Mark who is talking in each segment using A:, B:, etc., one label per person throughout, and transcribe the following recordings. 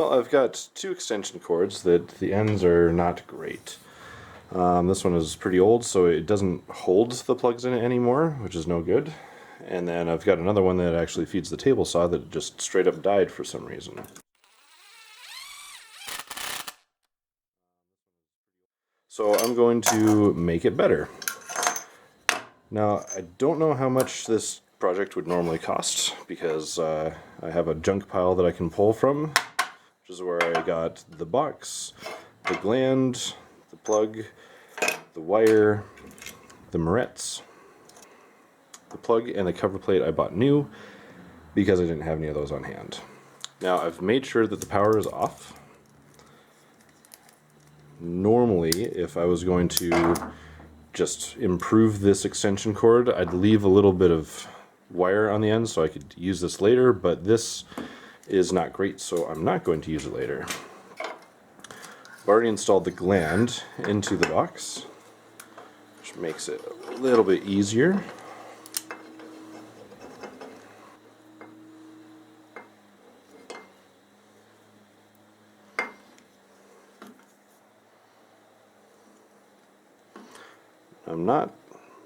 A: Well, I've got two extension cords that the ends are not great. This one is pretty old, so it doesn't hold the plugs in it anymore, which is no good. And then I've got another one that actually feeds the table saw that just straight up died for some reason. So I'm going to make it better. Now, I don't know how much this project would normally cost, because I have a junk pile that I can pull from, which is where I got the box, the gland, the plug, the wire, the morettes, the plug, and the cover plate I bought new because I didn't have any of those on hand. Now, I've made sure that the power is off. Normally, if I was going to just improve this extension cord, I'd leave a little bit of wire on the end so I could use this later, but this is not great, so I'm not going to use it later. I've already installed the gland into the box, which makes it a little bit easier. I'm not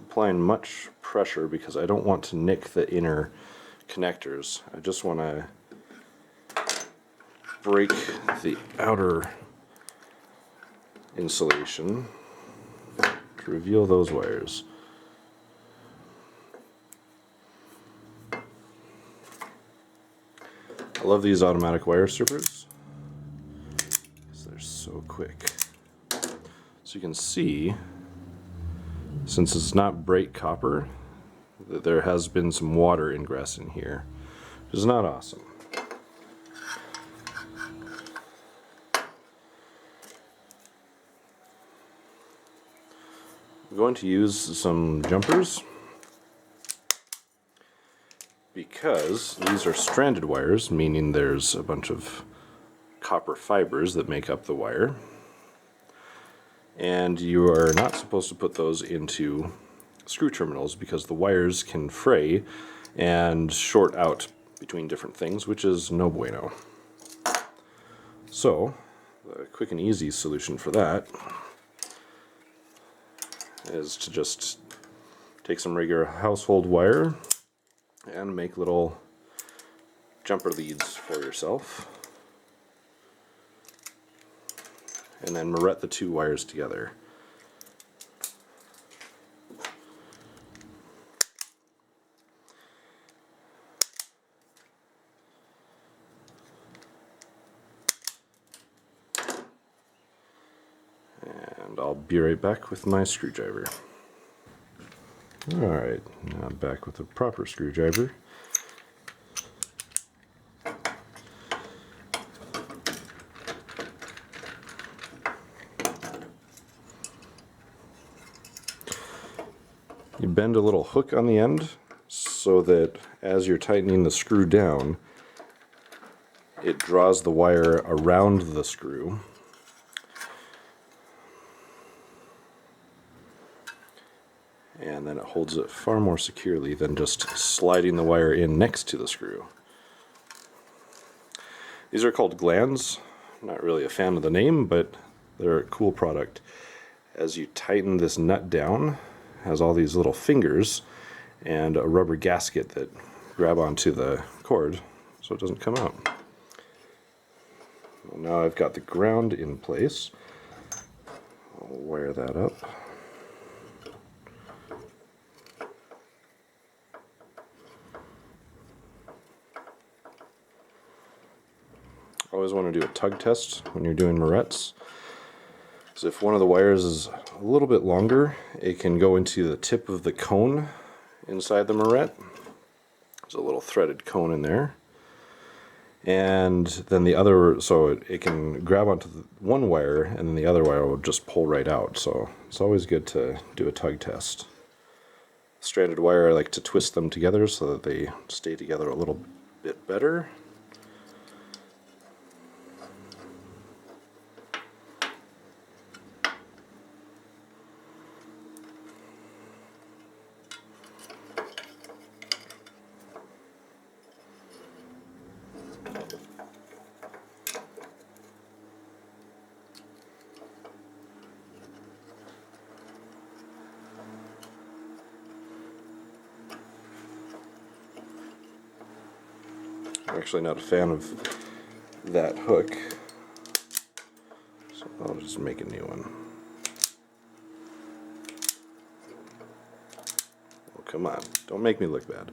A: applying much pressure because I don't want to nick the inner connectors. I just want to break the outer insulation to reveal those wires. I love these automatic wire strippers because they're so quick. So you can see, since it's not bright copper, that there has been some water ingress in here, which is not awesome. I'm going to use some jumpers because these are stranded wires, meaning there's a bunch of copper fibers that make up the wire, and you are not supposed to put those into screw terminals because the wires can fray and short out between different things, which is no bueno. So, the quick and easy solution for that is to just take some regular household wire and make little jumper leads for yourself, and then moret the two wires together. And I'll be right back with my screwdriver. Alright, now I'm back with a proper screwdriver. You bend a little hook on the end so that as you're tightening the screw down, it draws the wire around the screw. And then it holds it far more securely than just sliding the wire in next to the screw. These are called glands. I'm not really a fan of the name, but they're a cool product. As you tighten this nut down, it has all these little fingers and a rubber gasket that grab onto the cord so it doesn't come out. Well, now I've got the ground in place. I'll wire that up. Always want to do a tug test when you're doing morettes. So if one of the wires is a little bit longer, it can go into the tip of the cone inside the moret. There's a little threaded cone in there. And then the other, so it can grab onto the one wire and then the other wire will just pull right out. So it's always good to do a tug test. Stranded wire, I like to twist them together so that they stay together a little bit better. actually not a fan of that hook, so I'll just make a new one. Oh, come on, don't make me look bad.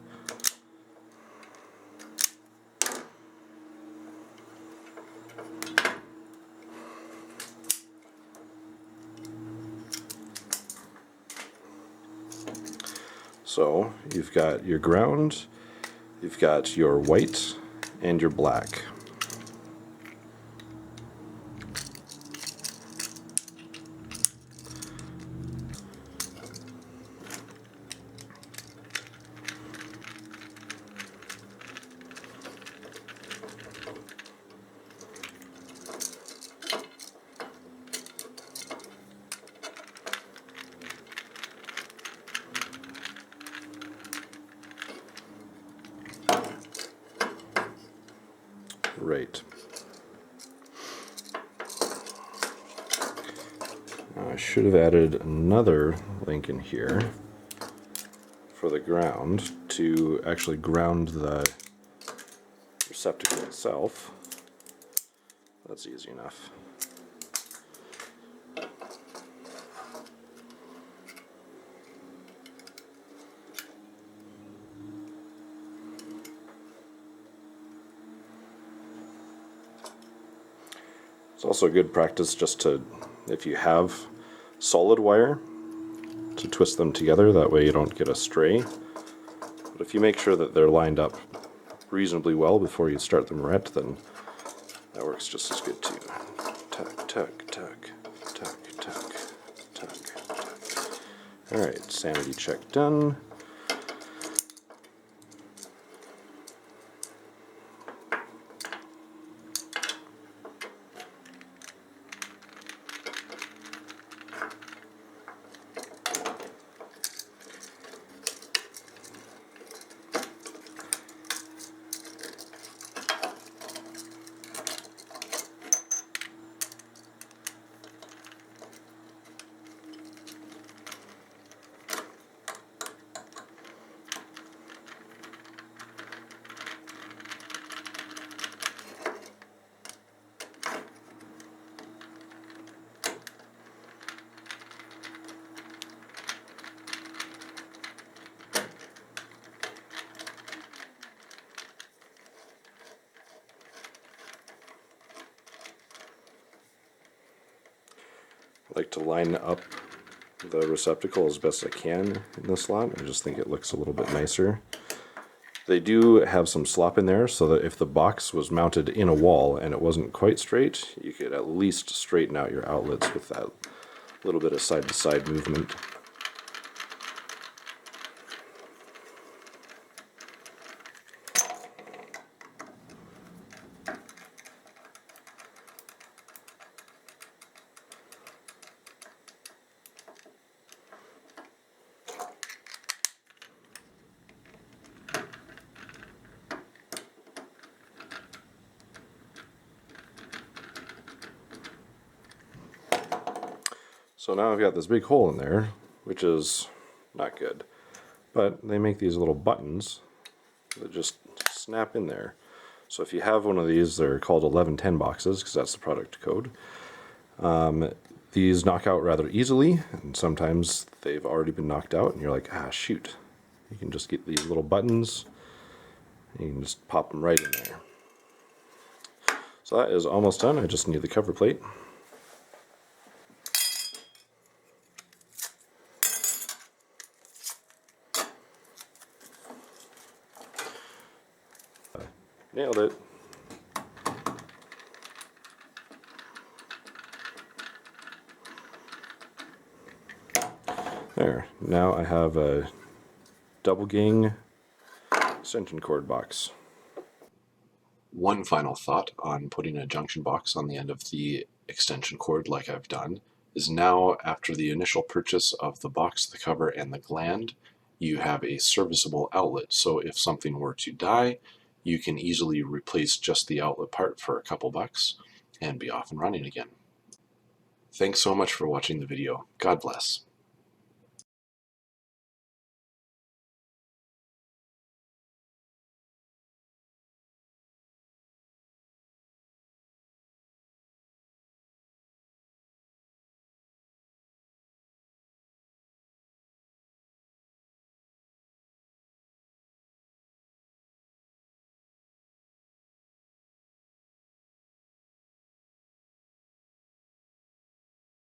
A: So you've got your ground, you've got your white, and your black. Right. Now I should have added another link in here for the ground to actually ground the receptacle itself. That's easy enough. It's also good practice just to, if you have solid wire, to twist them together, that way you don't get a stray. But if you make sure that they're lined up reasonably well before you start the moret, then that works just as good too. Tug, tug, tug, tug, tug, tug, tug. Alright, sanity check done. I like to line up the receptacle as best I can in the slot. I just think it looks a little bit nicer. They do have some slop in there, so that if the box was mounted in a wall and it wasn't quite straight, you could at least straighten out your outlets with that little bit of side-to-side movement. So now I've got this big hole in there, which is not good. But they make these little buttons that just snap in there. So if you have one of these, they're called 1110 boxes, because that's the product code. These knock out rather easily, and sometimes they've already been knocked out, and you're like, ah, shoot. You can just get these little buttons, and you can just pop them right in there. So that is almost done. I just need the cover plate. Nailed it. There. Now I have a double gang extension cord box. One final thought on putting a junction box on the end of the extension cord like I've done is now, after the initial purchase of the box, the cover, and the gland, you have a serviceable outlet. So if something were to die, you can easily replace just the outlet part for a couple bucks and be off and running again. Thanks so much for watching the video. God bless.